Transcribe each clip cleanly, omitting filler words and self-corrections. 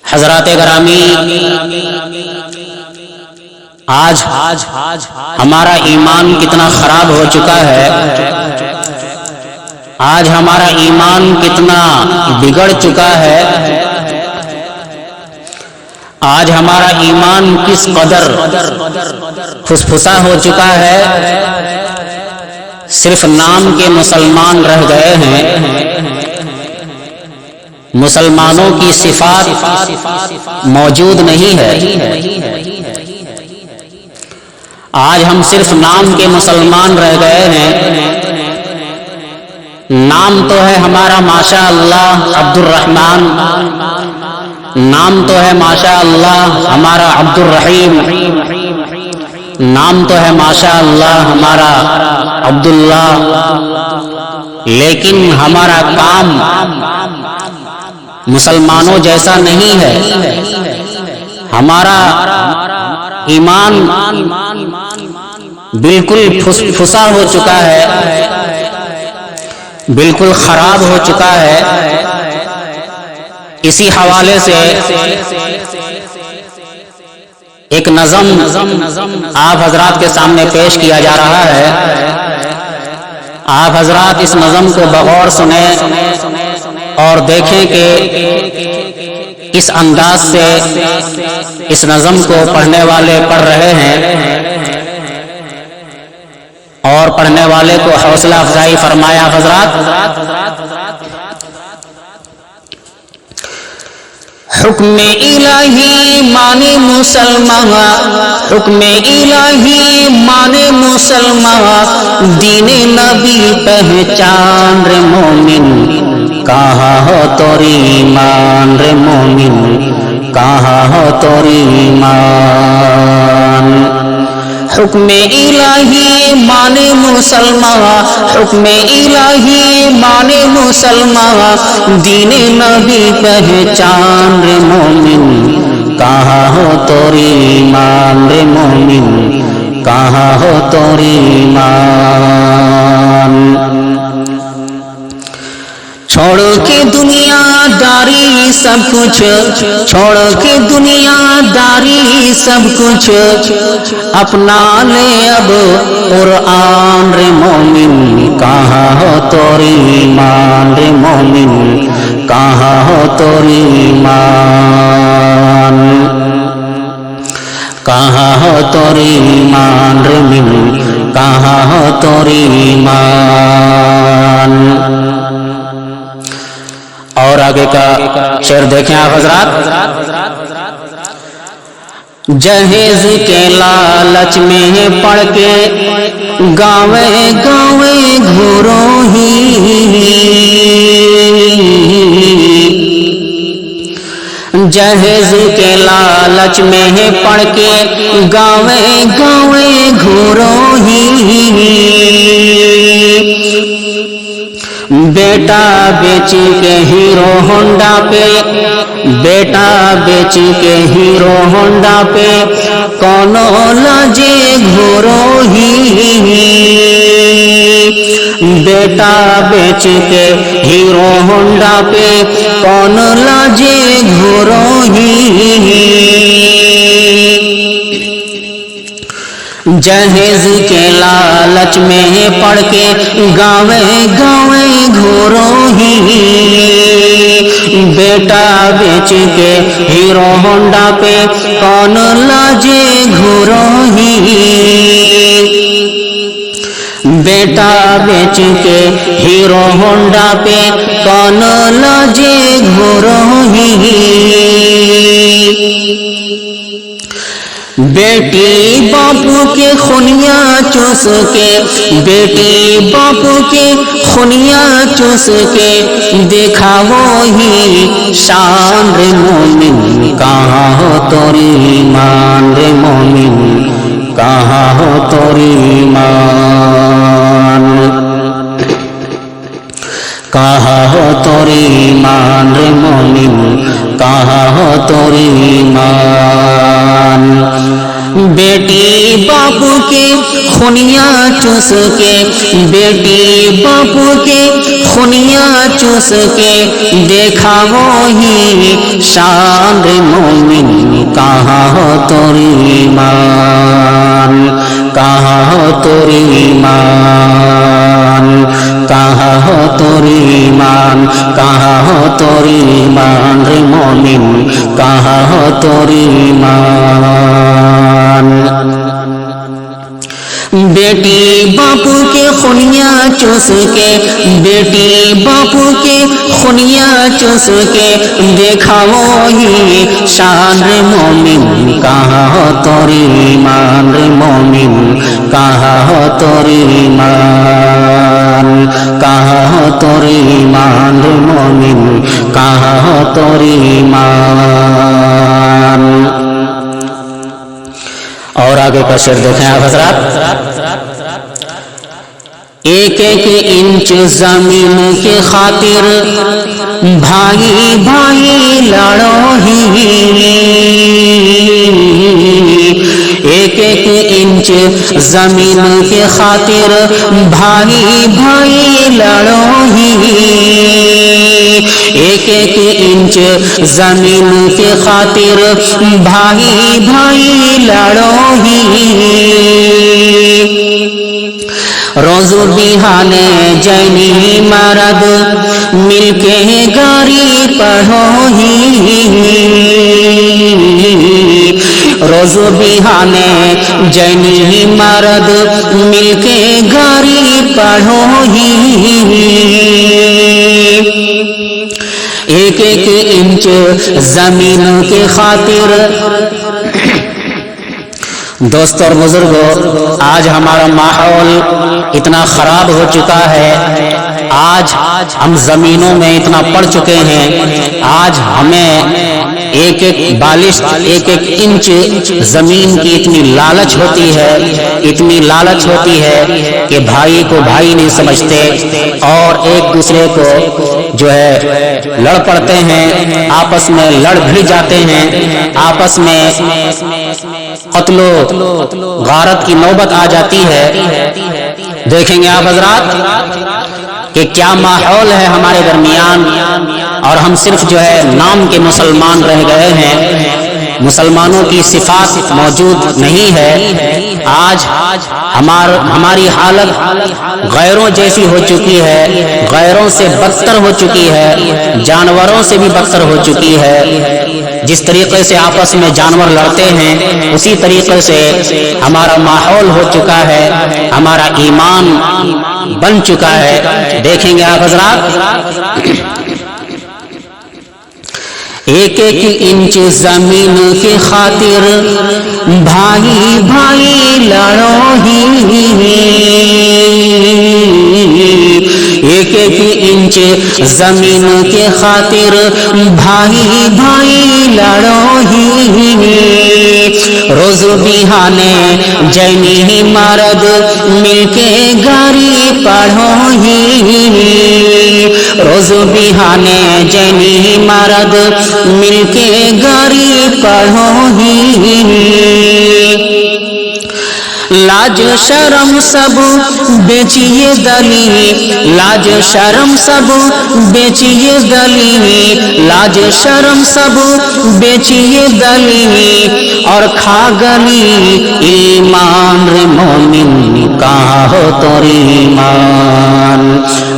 حضرات گرامی، آج ہمارا ایمان کتنا خراب ہو چکا ہے، آج ہمارا ایمان کتنا بگڑ چکا ہے، آج ہمارا ایمان کس قدر پھسپھسا ہو چکا ہے، صرف نام کے مسلمان رہ گئے ہیں، مسلمانوں کی صفات موجود نہیں ہے۔ آج ہم صرف نام کے مسلمان رہ گئے ہیں۔ نام تو ہے ہمارا ماشاء اللہ عبد الرحمن، نام تو ہے ماشاء اللہ ہمارا عبد الرحیم، نام تو ہے ماشاء اللہ ہمارا عبداللہ، لیکن ہمارا کام مسلمانوں جیسا نہیں ہے۔ ہمارا ایمان بالکل پھسا ہو چکا ہے، بالکل خراب ہو چکا ہے۔ اسی حوالے سے ایک نظم آپ حضرات کے سامنے پیش کیا جا رہا ہے۔ آپ حضرات اس نظم کو بغور سنیں اور دیکھیں کہ کس انداز سے اس نظم کو پڑھنے والے پڑھ رہے ہیں، اور پڑھنے والے کو حوصلہ افزائی فرمایا حضرات۔ حکم الہی مانے مسلمان، حکم الہی مانے مسلمان، دین نبی پہچان رے مومن، کہاں ہو توری ایمان رے مومن، کہاں ہو توری ایمان۔ حکم الہی مانے مسلمان، حکم الہی مانے مسلمان، دین نبی پہچان رے مومن، کہاں ہو توری ایمان رے مومن، کہاں ہو توری ایمان۔ چھوڑ کے دنیا داری سب کچھ، چھوڑ کے دنیا داری سب کچھ، اپنا لے اب قرآن رے مومن، کہاں ہو توری ایمان رے مومن، کہاں ہو توری ایمان، کہاں ہو توری ایمان رے مومن، کہاں ہو توری ایمان۔ اور آگے کا شعر دیکھیں آپ حضرات۔ جہیز کے لالچ میں پڑ کے گاوے گاوے گھوروں ہی، جہیز کے لالچ میں پڑ کے گاوے گاوے گھوروں ہی، بیٹا بیچ کے ہیرو ہونڈا پہ، بیٹا بیچ کے ہیرو ہونڈا پہ، کونو لاجے گھورو ہی، بیٹا بیچ کے ہیرو ہونڈا پہ، کون لاجے گھورو ہی۔ جہیز کے لالچ میں پڑ کے گاوے گاوے گھوروں ہی، بیٹا بیچ کے ہیرو ہونڈا پہ، کون لاجے گھوروں ہی، بیٹا بیچ کے ہیرو ہونڈا پہ، کون لاجے گھوروں ہی۔ بیٹی باپو کے خنیاں چوس کے، بیٹی باپو کے خنیاں چوس کے، دیکھا وہی شان رے مومن، کہاں ہو توری ایمان رے مومن، کہاں ہو توری ایمان، کہاں ہو توری ایمان رے مومن، کہاں ہو توری ایمان۔ بیٹی باپ کے خونیاں چوس کے، بیٹی باپ کے خونیاں چوس کے، دیکھا وہی شان مومن، کہاں ہو تیری ایمان، کہاں ہو تیری ایمان، کہاں ہو تیری ایمان، کہاں ہو تیری ایمان رے مومن، کہاں ہو تیری ایمان۔ بیٹی باپو کے خونیاں چوس کے، بیٹی باپو کے خونیاں چوس کے، دیکھا وہی شان رے مومن، کہاں ہو تیری ایمان رے مومن، کہاں ہو تیری ایمان، کہاں ہو تیری ایمان رے مومن، کہاں ہو تیری ایمان۔ اور آگے کا شعر دیکھیں آپ حضرات، ایک ایک انچ زمین کے خاطر بھائی بھائی لڑو ہی، ایک ایک انچ زمین کے خاطر بھائی بھائی لڑو ہی، ایک ایک انچ زمین کے خاطر بھائی بھائی لڑو ہی، روز بہانے جینی مرد مل کے گاری پڑھو ہی، روز بہانے جینی مرد مل کے گاری پڑھو ہی، ایک ایک انچ زمین کے خاطر۔ دوستو اور بزرگوں، آج ہمارا ماحول اتنا خراب ہو چکا ہے، آج ہم زمینوں میں اتنا پڑ چکے ہیں، آج ہمیں ایک ایک بالشت ایک ایک انچ زمین کی اتنی لالچ ہوتی ہے، اتنی لالچ ہوتی ہے کہ بھائی کو بھائی نہیں سمجھتے اور ایک دوسرے کو جو ہے لڑ پڑتے ہیں، آپس میں لڑ بھڑ جاتے ہیں، آپس میں قتل و غارت کی نوبت آ جاتی ہے۔ دیکھیں گے آپ حضرات کہ کیا ماحول ہے ہمارے درمیان، اور ہم صرف جو ہے نام کے مسلمان رہ گئے ہیں، مسلمانوں کی صفات موجود نہیں ہے۔ آج ہماری حالت غیروں جیسی ہو چکی ہے، غیروں سے بدتر ہو چکی ہے، جانوروں سے بھی بدتر ہو چکی ہے۔ جس طریقے سے آپس میں جانور لڑتے ہیں، اسی طریقے سے ہمارا ماحول ہو چکا ہے، ہمارا ایمان بن چکا ہے۔ دیکھیں گے آپ حضرات، ایک ایک انچ زمین کی خاطر بھائی بھائی لڑو ہی، ایک ایک انچ زمین کے خاطر بھائی بھائی لڑو ہی، روز بہانے جینی مرد مل کے گاری پڑھو ہی، روز بہانے جینی مرد مل کے گاری پڑھو ہی، لاج شرم سب بیچیے دلی، لاج شرم سب بیچیے دلی، لاج شرم سب بیچیے دلی، اور کھا گلی ایمان رے مومن، کہاں ہو تیری ایمان،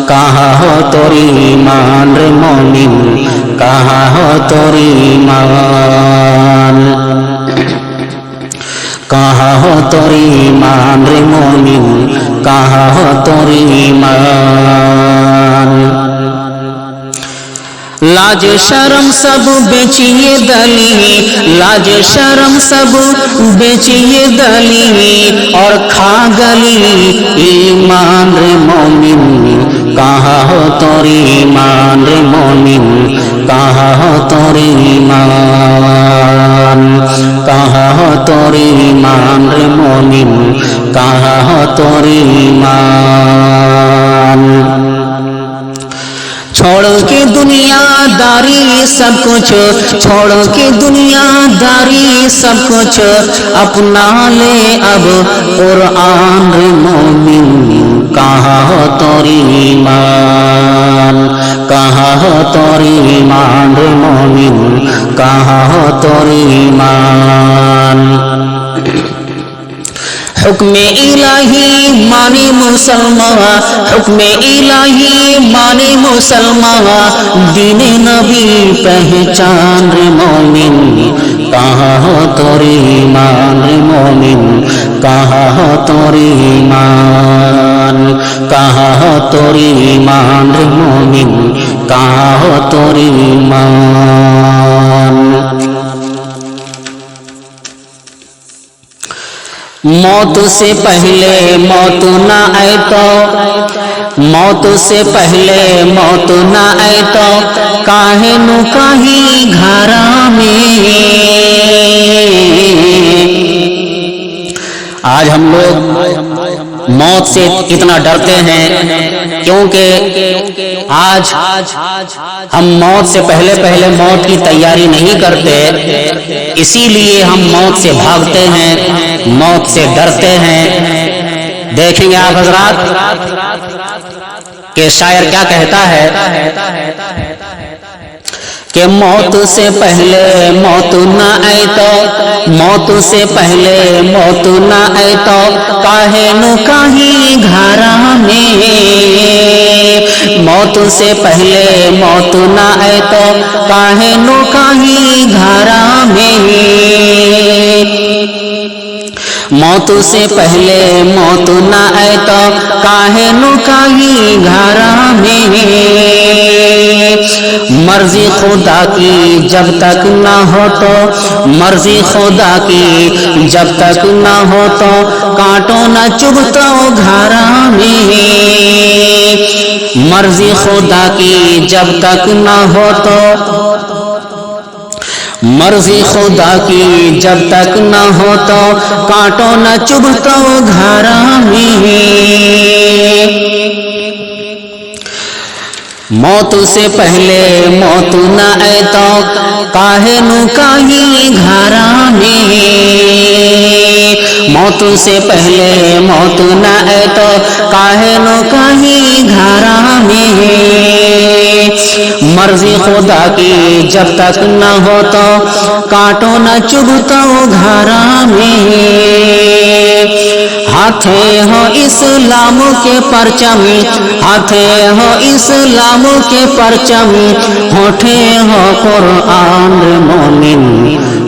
کہاں ہو تیری ایمان رے مومن، کہاں ہو تیری ایمان، کہاں ہو تیری ایمان رے مومن، کہاں ہو تیری ایمان۔ لاج شرم سب بیچیے دلی، لاج شرم سب بیچیے دلی، اور کھا گلی ایمان رے مومن، کہاں ہو تیری ایمان رے مومن، کہاں ہو تیری ایمان، کہاں ہو تیری ایمان رے مومن، کہاں ہو تیری ایمان۔ چھوڑ کے دنیا داری سب کچھ، چھوڑ کے دنیا داری سب کچھ اپنا لے اب قرآن رے مومن، کہاں ہو توری ایمان، کہاں ہو توری ایمان رے مومن، کہاں ہو توری ایمان۔ حکم الہی مانے مسلمان، حکم الہی مانے مسلمان، دین نبی پہچان رے مومن، کہاں ہو توری ایمان رے مومن، کہاں ہو توری ایمان، کہاں ہو توری ایمان رے مومن، کہاں ہو توری ایمان۔ موت سے پہلے موت نہ آئے تو، موت سے پہلے موت نہ آئے تو کاہے نو کہیں گھرا میں۔ آج ہم لوگ موت سے اتنا ڈرتے ہیں کیونکہ آج ہم موت سے پہلے موت کی تیاری نہیں کرتے، اسی لیے ہم موت سے بھاگتے ہیں، موت سے ڈرتے ہیں۔ دیکھیں گے آپ حضرات کہ شاعر کیا کہتا ہے کہ موت سے پہلے موت نہ آئے تو، موت سے پہلے موت نہ آئے تو کاہے نو کہیں گھرا میں، موت سے پہلے موت نہ آئے تو کاہے نو کہیں گھرا میں، موت سے پہلے موت نہ آئے تو کاہے نو کہیں گھرا میں۔ مرضی خدا کی جب تک نہ ہو تو، مرضی خدا کی جب تک نہ ہو تو کانٹوں نہ چبھتا گھرا میں، مرضی خدا کی جب تک نہ ہو تو، مرضی خدا کی جب تک نہ ہو تو کانٹوں نہ چبھتا گھرا میں۔ موت سے پہلے موت نہ آئے تو کاہے نو کہیں گھرا میں، موت سے پہلے موت نہ آئے تو کاہے نو کہیں گھرا میں، مرضی خدا کی جب تک نہ ہو تو کانٹوں نہ چبھتا گھرا میں۔ ہاتھے ہو اسلام کے پرچم، ہاتھے ہو اسلام کے پرچم، ہونٹے ہو قرآن رے مومن،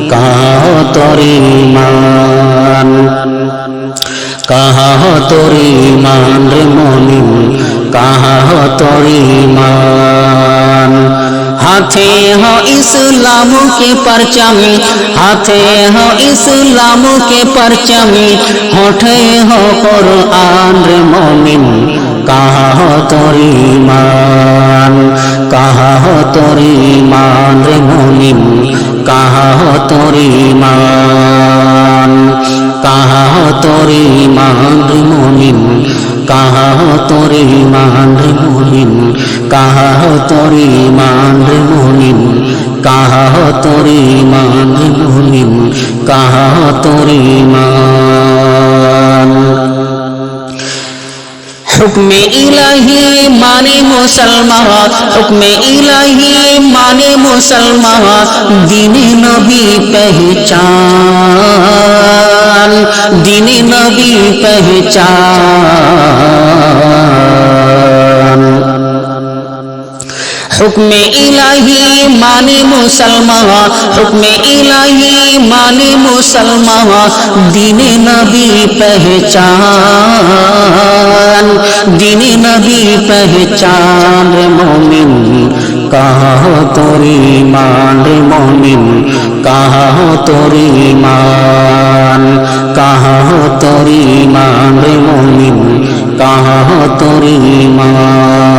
کہاں ہو توری ایمان، کہاں ہو توری ایمان رے مومن، کہاں ہو توری ایمان۔ ہاتھے ہو اسلام کے پرچم، ہاتھے ہو اسلام کے پرچم، ہونٹے ہو قرآن رے مومن، کہاں ہو توری ایمان، کہاں ہو توری ایمان رے مومن، کہاں ہو توری ایمان، کہاں ہو توری ایمان رے مومن، کہاں ہو توری ایمان رے مومن، کہاں ہو توری ایمان رے مومن، کہاں ہو توری ایمان رے مومن، کہاں ہو توری ایمان۔ حکم الہی مانے مسلمان، حکم الہی مانے مسلمان، دین نبی پہچان، دین نبی پہچان۔ حکم الہی مانے مسلمان، حکم الہی مانے مسلمان، دین نبی پہچان، دین نبی پہچان رے مومن، کہاں ہو توری ایمان رے مومن، کہاں ہو توری ایمان، کہاں ہو توری ایمان رے مومن، کہاں ہو توری ایمان۔